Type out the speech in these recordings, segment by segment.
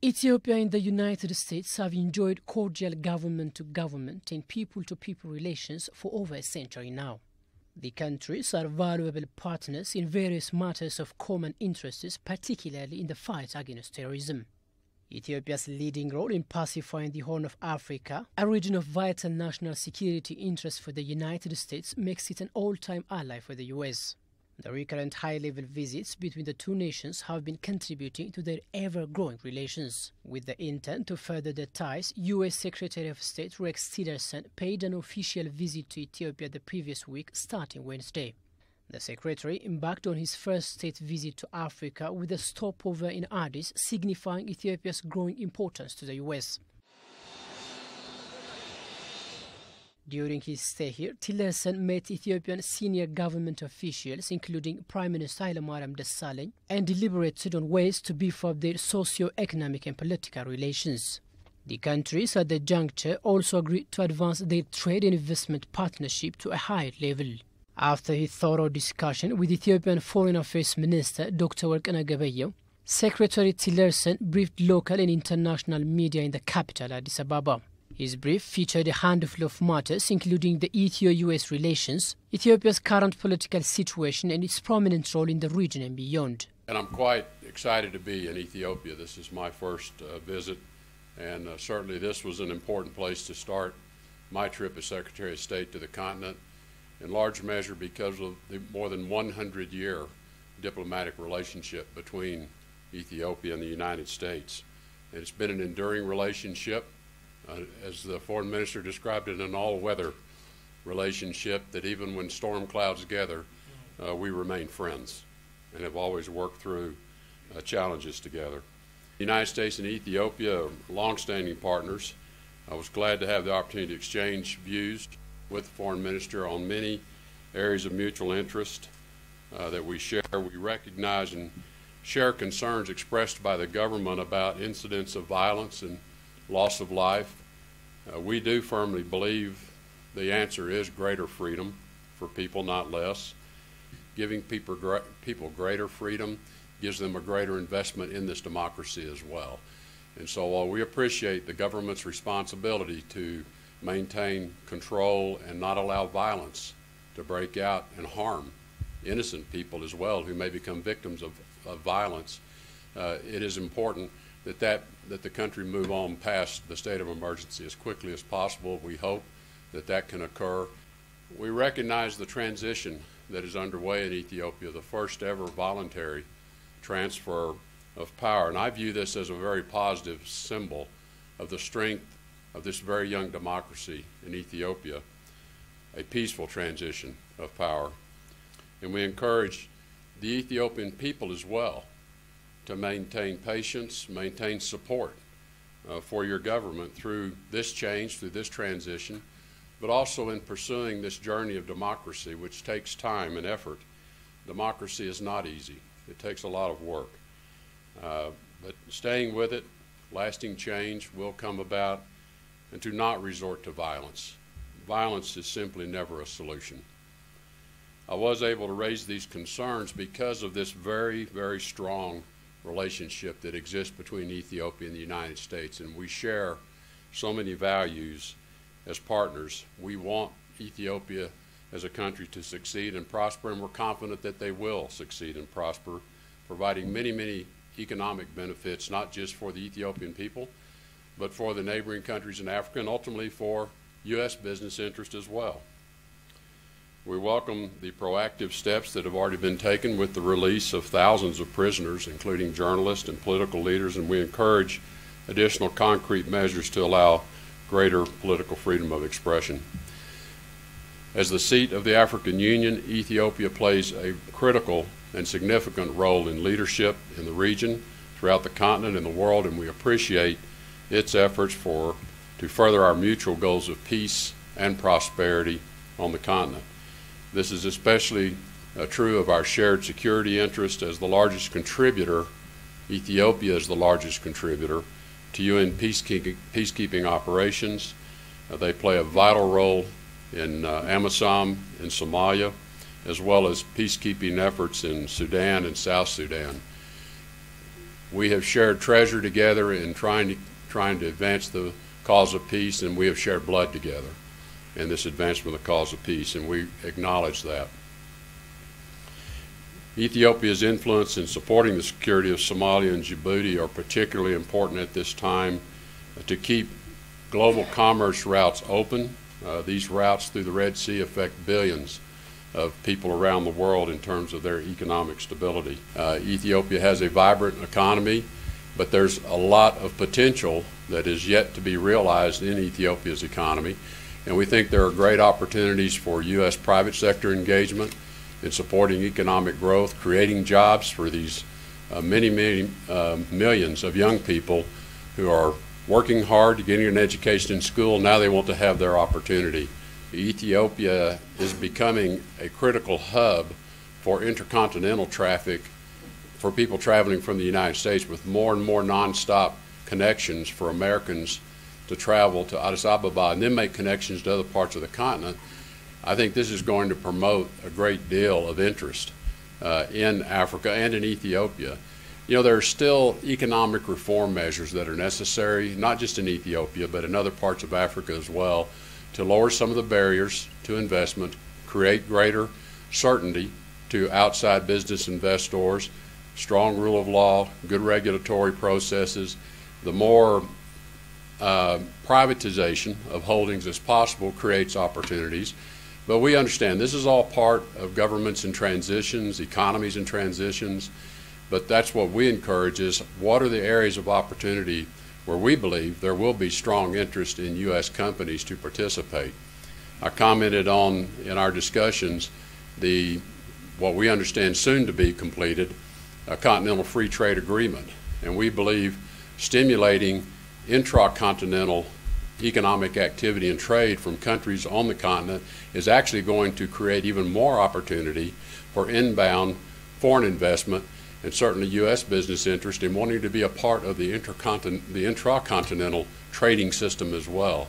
Ethiopia and the United States have enjoyed cordial government-to-government and people-to-people relations for over a century now. The countries are valuable partners in various matters of common interests, particularly in the fight against terrorism. Ethiopia's leading role in pacifying the Horn of Africa, a region of vital national security interest for the United States, makes it an all-time ally for the US. The recurrent high-level visits between the two nations have been contributing to their ever-growing relations. With the intent to further the ties, U.S. Secretary of State Rex Tillerson paid an official visit to Ethiopia the previous week, starting Wednesday. The Secretary embarked on his first state visit to Africa with a stopover in Addis, signifying Ethiopia's growing importance to the U.S. During his stay here, Tillerson met Ethiopian senior government officials, including Prime Minister ኃይለማርያም Desalegn, and deliberated on ways to beef up their socio-economic and political relations. The countries at the juncture also agreed to advance their trade and investment partnership to a higher level. After a thorough discussion with Ethiopian Foreign Affairs Minister Dr. Worqeneh Gebeyehu, Secretary Tillerson briefed local and international media in the capital, Addis Ababa. His brief featured a handful of matters, including the Ethio-US relations, Ethiopia's current political situation, and its prominent role in the region and beyond. And I'm quite excited to be in Ethiopia. This is my first visit, and certainly this was an important place to start my trip as Secretary of State to the continent, in large measure because of the more than 100-year diplomatic relationship between Ethiopia and the United States. And it's been an enduring relationship. As the foreign minister described it, an all-weather relationship that even when storm clouds gather, we remain friends and have always worked through challenges together. The United States and Ethiopia are long-standing partners. I was glad to have the opportunity to exchange views with the foreign minister on many areas of mutual interest that we share. We recognize and share concerns expressed by the government about incidents of violence and loss of life. We do firmly believe the answer is greater freedom for people, not less. Giving people greater freedom gives them a greater investment in this democracy as well. And so while we appreciate the government's responsibility to maintain control and not allow violence to break out and harm innocent people as well who may become victims of violence, it is important that the country move on past the state of emergency as quickly as possible. We hope that can occur. We recognize the transition that is underway in Ethiopia, the first ever voluntary transfer of power. And I view this as a very positive symbol of the strength of this very young democracy in Ethiopia, a peaceful transition of power. And we encourage the Ethiopian people as well to maintain patience, maintain support for your government through this change, through this transition, but also in pursuing this journey of democracy, which takes time and effort. Democracy is not easy. It takes a lot of work. But staying with it, lasting change will come about, and to not resort to violence. Violence is simply never a solution. I was able to raise these concerns because of this very, very strong relationship that exists between Ethiopia and the United States, and we share so many values as partners. We want Ethiopia as a country to succeed and prosper, and we're confident that they will succeed and prosper, providing many, many economic benefits, not just for the Ethiopian people, but for the neighboring countries in Africa and ultimately for U.S. business interest as well. We welcome the proactive steps that have already been taken with the release of thousands of prisoners, including journalists and political leaders, and we encourage additional concrete measures to allow greater political freedom of expression. As the seat of the African Union, Ethiopia plays a critical and significant role in leadership in the region, throughout the continent and the world, and we appreciate its efforts to further our mutual goals of peace and prosperity on the continent. This is especially true of our shared security interest as the largest contributor. Ethiopia is the largest contributor to UN peacekeeping operations. They play a vital role in AMISOM in Somalia, as well as peacekeeping efforts in Sudan and South Sudan. We have shared treasure together in trying to advance the cause of peace, and we have shared blood together in this advancement of the cause of peace, and we acknowledge that. Ethiopia's influence in supporting the security of Somalia and Djibouti are particularly important at this time to keep global commerce routes open. These routes through the Red Sea affect billions of people around the world in terms of their economic stability. Ethiopia has a vibrant economy, but there's a lot of potential that is yet to be realized in Ethiopia's economy, and we think there are great opportunities for U.S. private sector engagement in supporting economic growth, creating jobs for these many millions of young people who are working hard, getting an education in school. Now they want to have their opportunity. Ethiopia is becoming a critical hub for intercontinental traffic for people traveling from the United States, with more and more nonstop connections for Americans to travel to Addis Ababa and then make connections to other parts of the continent. I think this is going to promote a great deal of interest in Africa and in Ethiopia. You know, there are still economic reform measures that are necessary, not just in Ethiopia, but in other parts of Africa as well, to lower some of the barriers to investment, create greater certainty to outside business investors, strong rule of law, good regulatory processes. The more privatization of holdings as possible creates opportunities. But we understand this is all part of governments in transitions, economies in transitions, but that's what we encourage is what are the areas of opportunity where we believe there will be strong interest in U.S. companies to participate. I commented on in our discussions what we understand soon to be completed, a Continental Free Trade Agreement, and we believe stimulating intracontinental economic activity and trade from countries on the continent is actually going to create even more opportunity for inbound foreign investment and certainly U.S. business interest in wanting to be a part of the intracontinental trading system as well.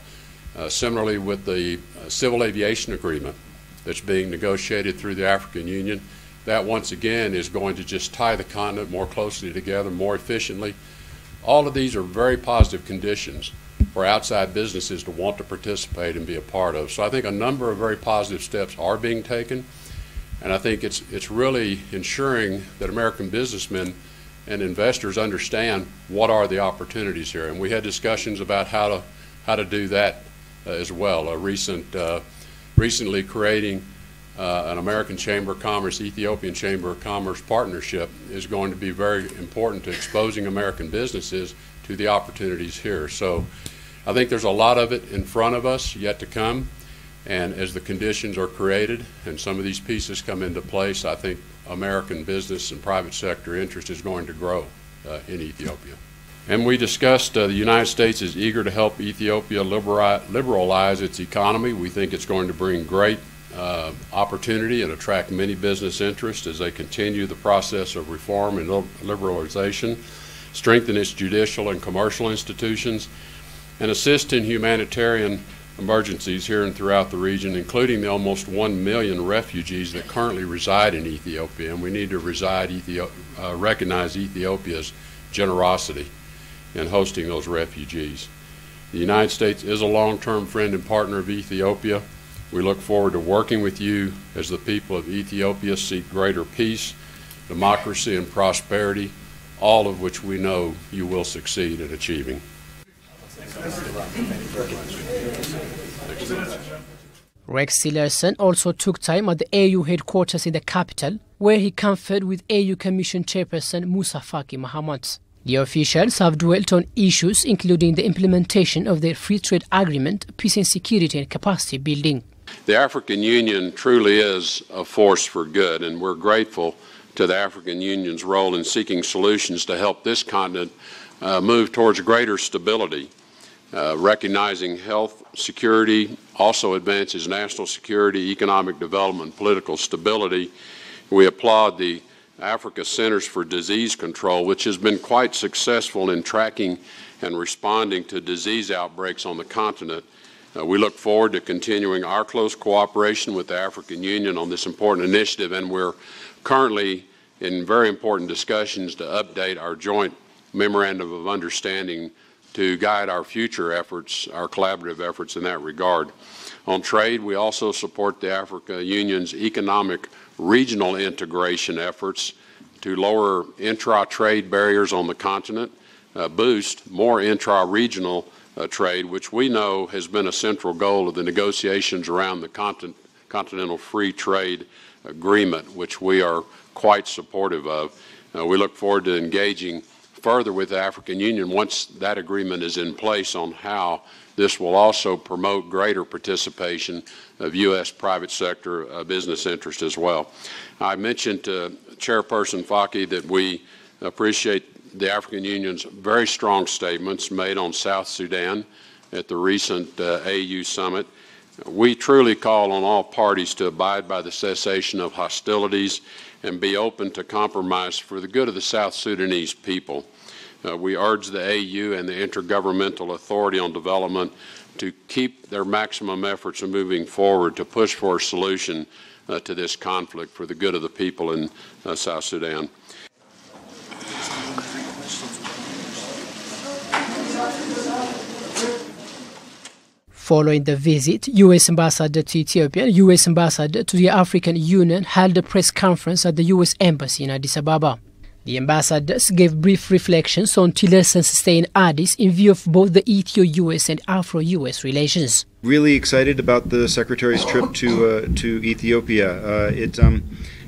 Similarly with the Civil Aviation Agreement that's being negotiated through the African Union, that once again is going to just tie the continent more closely together, more efficiently. All of these are very positive conditions for outside businesses to want to participate and be a part of. So I think a number of very positive steps are being taken, and I think it's really ensuring that American businessmen and investors understand what are the opportunities here. And we had discussions about how to do that as well. Recently creating an American Chamber of Commerce, Ethiopian Chamber of Commerce partnership is going to be very important to exposing American businesses to the opportunities here. So I think there's a lot of it in front of us yet to come, and as the conditions are created and some of these pieces come into place, I think American business and private sector interest is going to grow in Ethiopia. And we discussed the United States is eager to help Ethiopia liberalize its economy. We think it's going to bring great opportunity and attract many business interests as they continue the process of reform and liberalization, strengthen its judicial and commercial institutions, and assist in humanitarian emergencies here and throughout the region, including the almost 1 million refugees that currently reside in Ethiopia. And we need to recognize Ethiopia's generosity in hosting those refugees. The United States is a long-term friend and partner of Ethiopia. We look forward to working with you as the people of Ethiopia seek greater peace, democracy, and prosperity, all of which we know you will succeed in achieving. Rex Tillerson also took time at the AU headquarters in the capital, where he conferred with AU Commission Chairperson Musa Faki Mahamat. The officials have dwelt on issues including the implementation of the Free Trade Agreement, peace and security, and capacity building. The African Union truly is a force for good, and we're grateful to the African Union's role in seeking solutions to help this continent move towards greater stability. Recognizing health security also advances national security, economic development, political stability. We applaud the Africa Centers for Disease Control, which has been quite successful in tracking and responding to disease outbreaks on the continent. We look forward to continuing our close cooperation with the African Union on this important initiative, and we're currently in very important discussions to update our joint memorandum of understanding to guide our future efforts, our collaborative efforts in that regard. On trade, we also support the Africa Union's economic regional integration efforts to lower intra-trade barriers on the continent, boost more intra-regional trade, which we know has been a central goal of the negotiations around the Continental Free Trade Agreement, which we are quite supportive of. We look forward to engaging further with the African Union once that agreement is in place on how this will also promote greater participation of U.S. private sector business interest as well. I mentioned to Chairperson Faki that we appreciate the African Union's very strong statements made on South Sudan at the recent AU summit. We truly call on all parties to abide by the cessation of hostilities and be open to compromise for the good of the South Sudanese people. We urge the AU and the Intergovernmental Authority on Development to keep their maximum efforts in moving forward to push for a solution to this conflict for the good of the people in South Sudan. Following the visit, U.S. Ambassador to Ethiopia and U.S. Ambassador to the African Union held a press conference at the U.S. Embassy in Addis Ababa. The ambassadors gave brief reflections on Tillerson sustained Addis in view of both the Ethio-U.S. and Afro-U.S. relations. Really excited about the Secretary's trip to Ethiopia. It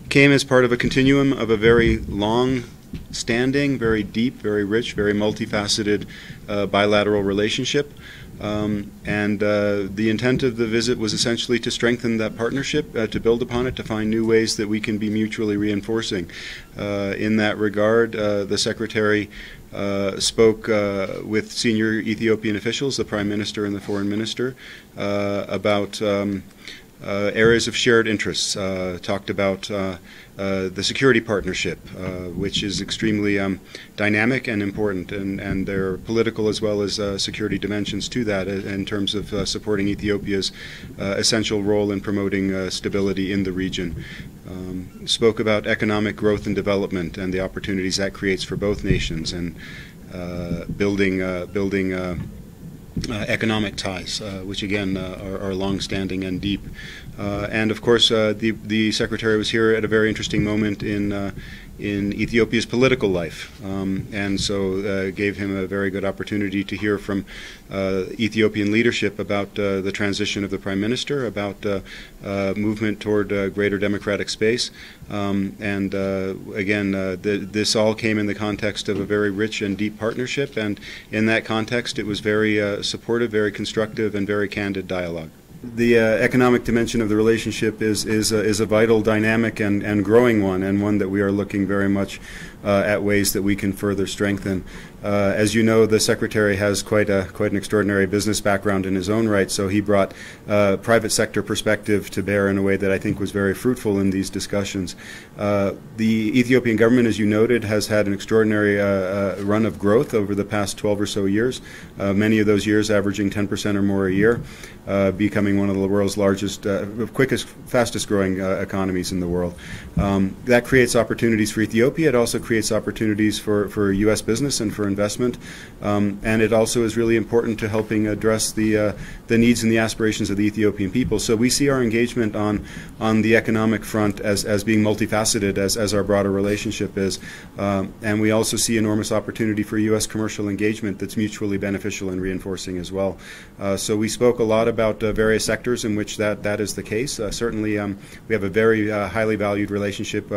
came as part of a continuum of a very long-standing, very deep, very rich, very multifaceted bilateral relationship. The intent of the visit was essentially to strengthen that partnership, to build upon it, to find new ways that we can be mutually reinforcing. In that regard, the Secretary spoke with senior Ethiopian officials, the Prime Minister and the Foreign Minister, about areas of shared interests, talked about the security partnership, which is extremely dynamic and important, and there are political as well as security dimensions to that in terms of supporting Ethiopia's essential role in promoting stability in the region. Spoke about economic growth and development and the opportunities that creates for both nations, and building economic ties, which again are long-standing and deep. And of course, the Secretary was here at a very interesting moment in Ethiopia's political life, and so gave him a very good opportunity to hear from Ethiopian leadership about the transition of the Prime Minister, about movement toward greater democratic space, and again, this all came in the context of a very rich and deep partnership, and in that context it was very supportive, very constructive, and very candid dialogue. The economic dimension of the relationship is a vital, dynamic, and growing one, and one that we are looking very much at ways that we can further strengthen. As you know, the Secretary has quite an extraordinary business background in his own right, so he brought private sector perspective to bear in a way that I think was very fruitful in these discussions. The Ethiopian government, as you noted, has had an extraordinary run of growth over the past 12 or so years, many of those years averaging 10% or more a year, becoming one of the world's largest, quickest, fastest growing economies in the world. That creates opportunities for Ethiopia. It also creates opportunities for U.S. business and for investment, and it also is really important to helping address the needs and the aspirations of the Ethiopian people. So we see our engagement on the economic front as being multifaceted, as our broader relationship is, and we also see enormous opportunity for U.S. commercial engagement that's mutually beneficial and reinforcing as well. So we spoke a lot about various sectors in which that is the case. Certainly, we have a very highly valued relationship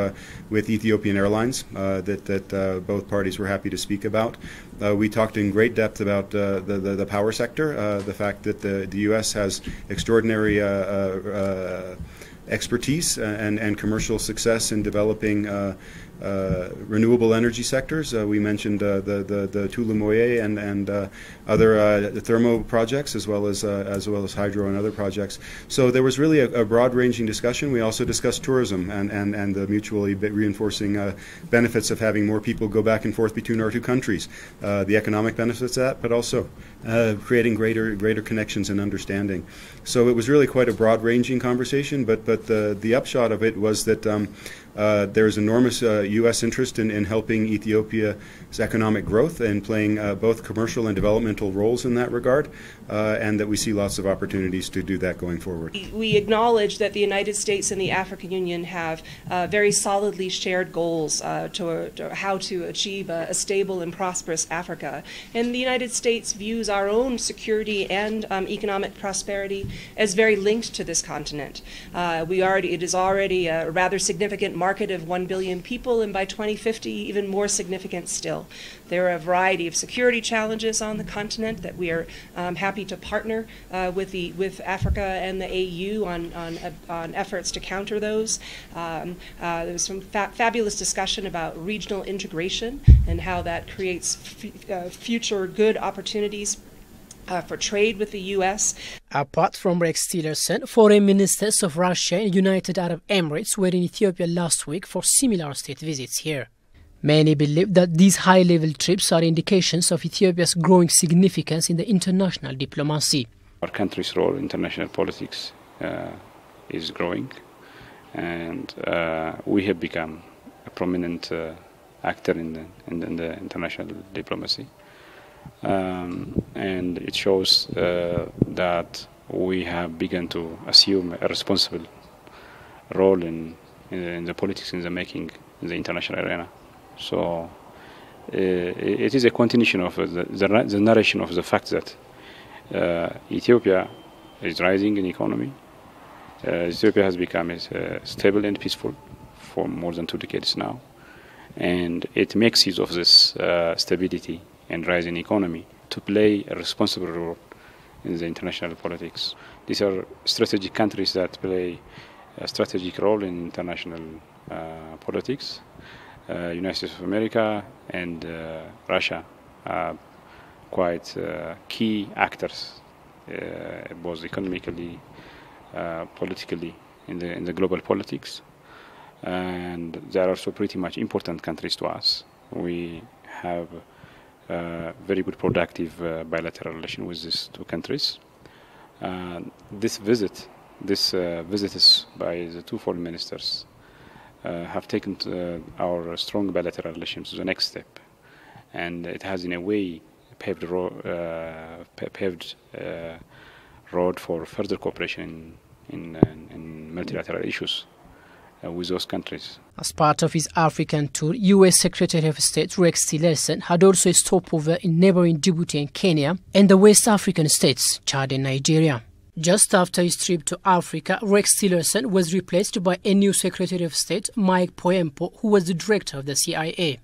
with Ethiopian Airlines that both parties were happy to speak about. We talked in great depth about the power sector, the fact that the U.S. has extraordinary expertise and commercial success in developing renewable energy sectors. We mentioned the Tulu Moye and other thermo projects, as well as hydro and other projects. So there was really a broad-ranging discussion. We also discussed tourism and the mutually reinforcing benefits of having more people go back and forth between our two countries, the economic benefits of that, but also creating greater connections and understanding. So it was really quite a broad-ranging conversation, but the upshot of it was that There's enormous U.S. interest in helping Ethiopia's economic growth and playing both commercial and developmental roles in that regard, and that we see lots of opportunities to do that going forward. We acknowledge that the United States and the African Union have very solidly shared goals to how to achieve a stable and prosperous Africa. And the United States views our own security and economic prosperity as very linked to this continent. It is already a rather significant market of 1 billion people, and by 2050 even more significant still. There are a variety of security challenges on the continent that we are happy to partner with Africa and the AU on efforts to counter those. There was some fabulous discussion about regional integration and how that creates future good opportunities for trade with the U.S. Apart from Rex Tillerson, foreign ministers of Russia and United Arab Emirates were in Ethiopia last week for similar state visits here. Many believe that these high-level trips are indications of Ethiopia's growing significance in the international diplomacy. Our country's role in international politics is growing, and we have become a prominent actor in the international diplomacy. And it shows that we have begun to assume a responsible role in the politics in the making in the international arena. So it is a continuation of the narration of the fact that Ethiopia is rising in economy. Ethiopia has become stable and peaceful for more than 2 decades now, and it makes use of this stability and rising economy to play a responsible role in the international politics. These are strategic countries that play a strategic role in international politics. United States of America and Russia are quite key actors, both economically, politically, in the global politics, and they are also pretty much important countries to us. We have very good productive bilateral relation with these 2 countries. This visits by the 2 foreign ministers have taken our strong bilateral relations to the next step, and it has in a way paved road for further cooperation in multilateral issues with those countries. As part of his African tour, U.S. Secretary of State Rex Tillerson had also a stopover in neighboring Djibouti and Kenya and the West African states, Chad and Nigeria. Just after his trip to Africa, Rex Tillerson was replaced by a new Secretary of State, Mike Poempo, who was the director of the CIA.